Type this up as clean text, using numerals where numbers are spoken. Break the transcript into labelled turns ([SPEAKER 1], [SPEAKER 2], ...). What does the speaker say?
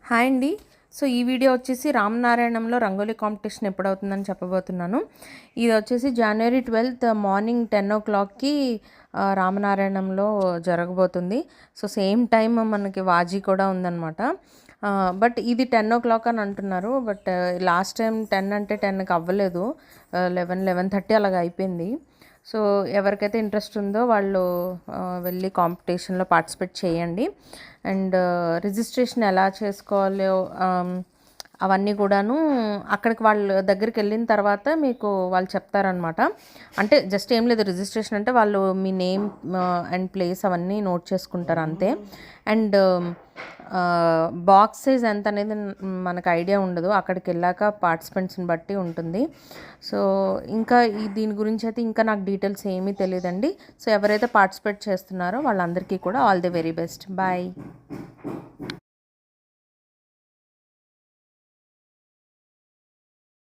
[SPEAKER 1] Hi అండి. So ఈ video వచ్చేసి రామనారాయణంలో రంగోలీ కాంపిటీషన్ ఎప్పుడవుతుందని చెప్పబోతున్నాను. ఇది వచ్చేసి జనవరి 12 మార్నింగ్ 10 o'clockకి రామనారాయణంలో జరగబోతుంది. సో సేమ్ టైం మనకి వాజీ కూడా ఉందన్నమాట. బట్ ఇది 10 o'clock అని అంటున్నారు. బట్ లాస్ట్ టైం 10 అంటే 10కి అవ్వలేదు. 11:30 అలాగ అయిపోయింది. సో ఎవరికైతే ఇంట్రెస్ట్ ఉందో వాళ్ళు వెళ్ళి కాంపిటీషన్లో పార్టిసిపేట్ చేయండి. అండ్ రిజిస్ట్రేషన్ ఎలా చేసుకోవాలో అవన్నీ కూడాను అక్కడికి వాళ్ళ దగ్గరికి వెళ్ళిన తర్వాత మీకు వాళ్ళు చెప్తారనమాట. అంటే జస్ట్ ఏం లేదు, రిజిస్ట్రేషన్ అంటే వాళ్ళు మీ నేమ్ అండ్ ప్లేస్ అవన్నీ నోట్ చేసుకుంటారు అంతే. అండ్ బాక్స్ సైజ్ ఎంత అనేది మనకు ఐడియా ఉండదు, అక్కడికి వెళ్ళాక పార్టిసిపెంట్స్ని బట్టి ఉంటుంది. సో ఇంకా దీని గురించి అయితే ఇంకా నాకు డీటెయిల్స్ ఏమీ తెలియదండి. సో ఎవరైతే పార్టిసిపేట్ చేస్తున్నారో వాళ్ళందరికీ కూడా all the very best. Bye.